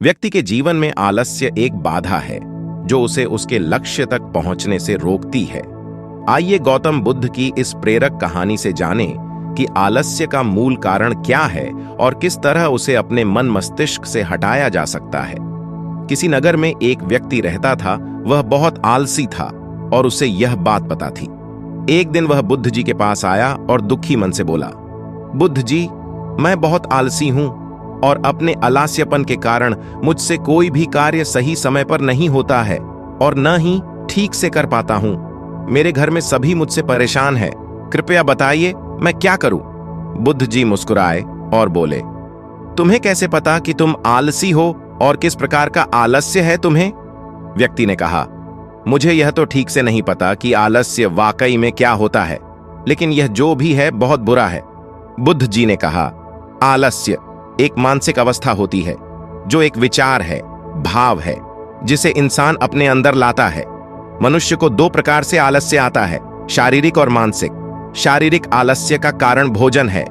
व्यक्ति के जीवन में आलस्य एक बाधा है जो उसे उसके लक्ष्य तक पहुंचने से रोकती है। आइए गौतम बुद्ध की इस प्रेरक कहानी से जानें कि आलस्य का मूल कारण क्या है और किस तरह उसे अपने मन मस्तिष्क से हटाया जा सकता है। किसी नगर में एक व्यक्ति रहता था। वह बहुत आलसी था और उसे यह बात पता थी। एक दिन वह बुद्ध जी के पास आया और दुखी मन से बोला, बुद्ध जी, मैं बहुत आलसी हूं और अपने आलस्यपन के कारण मुझसे कोई भी कार्य सही समय पर नहीं होता है और न ही ठीक से कर पाता हूं। मेरे घर में सभी मुझसे परेशान हैं। कृपया बताइए मैं क्या करूं? बुद्ध जी मुस्कुराए और बोले, तुम्हें कैसे पता कि तुम आलसी हो और किस प्रकार का आलस्य है तुम्हें? व्यक्ति ने कहा, मुझे यह तो ठीक से नहीं पता कि आलस्य वाकई में क्या होता है, लेकिन यह जो भी है बहुत बुरा है। बुद्ध जी ने कहा, आलस्य एक मानसिक अवस्था होती है जो एक विचार है, भाव है, जिसे इंसान अपने अंदर लाता है। मनुष्य को दो प्रकार से आलस्य आता है, शारीरिक और मानसिक। शारीरिक आलस्य का कारण भोजन है।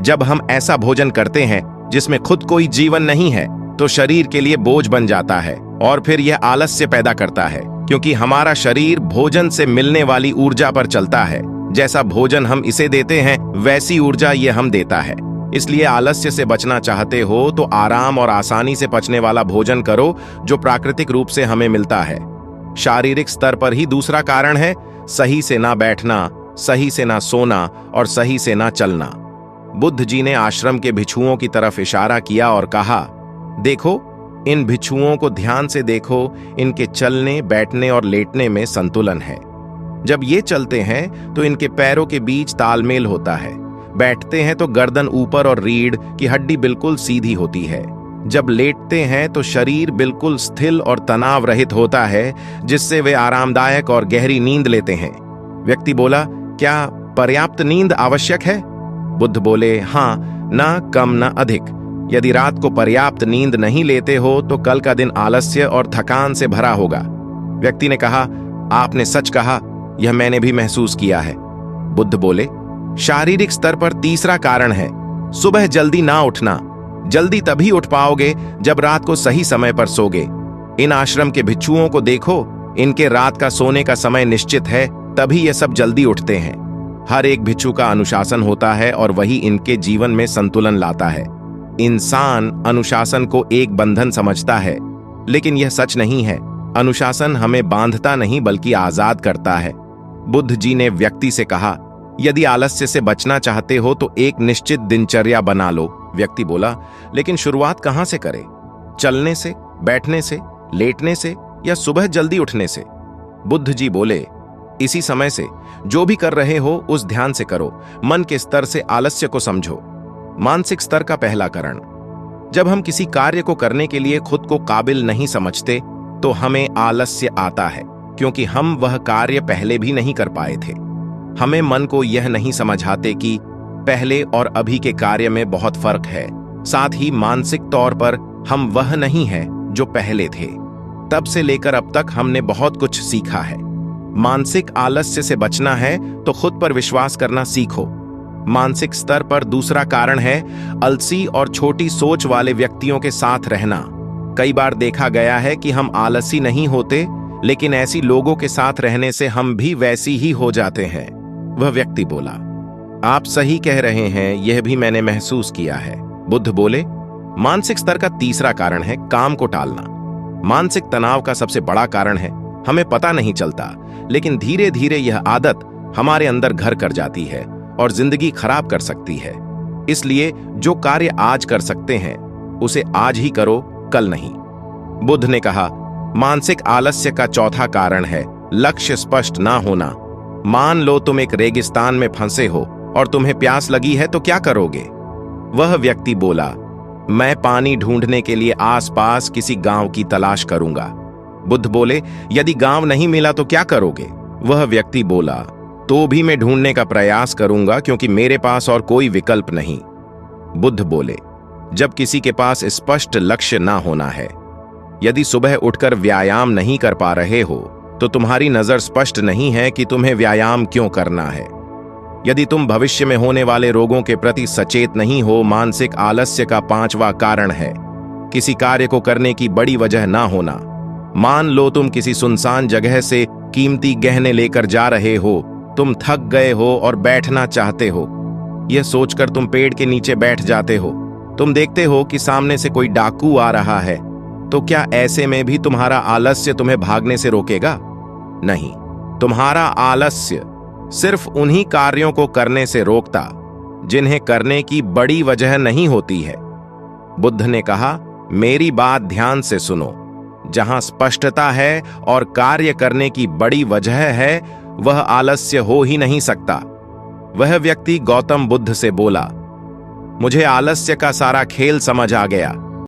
जब हम ऐसा भोजन करते हैं जिसमें खुद कोई जीवन नहीं है तो शरीर के लिए बोझ बन जाता है और फिर यह आलस्य पैदा करता है, क्योंकि हमारा शरीर भोजन से मिलने वाली ऊर्जा पर चलता है। जैसा भोजन हम इसे देते हैं वैसी ऊर्जा ये हम देता है। इसलिए आलस्य से बचना चाहते हो तो आराम और आसानी से पचने वाला भोजन करो जो प्राकृतिक रूप से हमें मिलता है। शारीरिक स्तर पर ही दूसरा कारण है सही से ना बैठना, सही से ना सोना और सही से ना चलना। बुद्ध जी ने आश्रम के भिक्षुओं की तरफ इशारा किया और कहा, देखो, इन भिक्षुओं को ध्यान से देखो। इनके चलने, बैठने और लेटने में संतुलन है। जब ये चलते हैं तो इनके पैरों के बीच तालमेल होता है। बैठते हैं तो गर्दन ऊपर और रीढ़ की हड्डी बिल्कुल सीधी होती है। जब लेटते हैं तो शरीर बिल्कुल स्थिर और तनाव रहित होता है, जिससे वे आरामदायक और गहरी नींद लेते हैं। व्यक्ति बोला, क्या पर्याप्त नींद आवश्यक है? बुद्ध बोले, हाँ, ना कम ना अधिक। यदि रात को पर्याप्त नींद नहीं लेते हो तो कल का दिन आलस्य और थकान से भरा होगा। व्यक्ति ने कहा, आपने सच कहा, यह मैंने भी महसूस किया है। बुद्ध बोले, शारीरिक स्तर पर तीसरा कारण है सुबह जल्दी ना उठना। जल्दी तभी उठ पाओगे जब रात को सही समय पर सोगे। इन आश्रम के भिक्षुओं को देखो, इनके रात का सोने का समय निश्चित है, तभी ये सब जल्दी उठते हैं। हर एक भिक्षु का अनुशासन होता है और वही इनके जीवन में संतुलन लाता है। इंसान अनुशासन को एक बंधन समझता है, लेकिन यह सच नहीं है। अनुशासन हमें बांधता नहीं बल्कि आजाद करता है। बुद्ध जी ने व्यक्ति से कहा, यदि आलस्य से बचना चाहते हो तो एक निश्चित दिनचर्या बना लो। व्यक्ति बोला, लेकिन शुरुआत कहां से करें? चलने से, बैठने से, लेटने से या सुबह जल्दी उठने से? बुद्ध जी बोले, इसी समय से। जो भी कर रहे हो उस ध्यान से करो। मन के स्तर से आलस्य को समझो। मानसिक स्तर का पहला कारण, जब हम किसी कार्य को करने के लिए खुद को काबिल नहीं समझते तो हमें आलस्य आता है, क्योंकि हम वह कार्य पहले भी नहीं कर पाए थे। हमें मन को यह नहीं समझाते कि पहले और अभी के कार्य में बहुत फर्क है। साथ ही मानसिक तौर पर हम वह नहीं है जो पहले थे। तब से लेकर अब तक हमने बहुत कुछ सीखा है। मानसिक आलस्य से बचना है तो खुद पर विश्वास करना सीखो। मानसिक स्तर पर दूसरा कारण है आलसी और छोटी सोच वाले व्यक्तियों के साथ रहना। कई बार देखा गया है कि हम आलसी नहीं होते, लेकिन ऐसी लोगों के साथ रहने से हम भी वैसी ही हो जाते हैं। वह व्यक्ति बोला, आप सही कह रहे हैं, यह भी मैंने महसूस किया है। बुद्ध बोले, मानसिक स्तर का तीसरा कारण है काम को टालना। मानसिक तनाव का सबसे बड़ा कारण है हमें पता नहीं चलता, लेकिन धीरे धीरे यह आदत हमारे अंदर घर कर जाती है और जिंदगी खराब कर सकती है। इसलिए जो कार्य आज कर सकते हैं उसे आज ही करो, कल नहीं। बुद्ध ने कहा, मानसिक आलस्य का चौथा कारण है लक्ष्य स्पष्ट ना होना। मान लो तुम एक रेगिस्तान में फंसे हो और तुम्हें प्यास लगी है तो क्या करोगे? वह व्यक्ति बोला, मैं पानी ढूंढने के लिए आसपास किसी गांव की तलाश करूंगा। बुद्ध बोले, यदि गांव नहीं मिला तो क्या करोगे? वह व्यक्ति बोला, तो भी मैं ढूंढने का प्रयास करूंगा, क्योंकि मेरे पास और कोई विकल्प नहीं। बुद्ध बोले, जब किसी के पास स्पष्ट लक्ष्य ना होना है, यदि सुबह उठकर व्यायाम नहीं कर पा रहे हो तो तुम्हारी नजर स्पष्ट नहीं है कि तुम्हें व्यायाम क्यों करना है। यदि तुम भविष्य में होने वाले रोगों के प्रति सचेत नहीं हो, मानसिक आलस्य का पांचवा कारण है किसी कार्य को करने की बड़ी वजह ना होना। मान लो तुम किसी सुनसान जगह से कीमती गहने लेकर जा रहे हो, तुम थक गए हो और बैठना चाहते हो। यह सोचकर तुम पेड़ के नीचे बैठ जाते हो। तुम देखते हो कि सामने से कोई डाकू आ रहा है, तो क्या ऐसे में भी तुम्हारा आलस्य तुम्हें भागने से रोकेगा? नहीं, तुम्हारा आलस्य सिर्फ उन्हीं कार्यों को करने से रोकता जिन्हें करने की बड़ी वजह नहीं होती है। बुद्ध ने कहा, मेरी बात ध्यान से सुनो। जहां स्पष्टता है और कार्य करने की बड़ी वजह है, वह आलस्य हो ही नहीं सकता। वह व्यक्ति गौतम बुद्ध से बोला, मुझे आलस्य का सारा खेल समझ आ गया।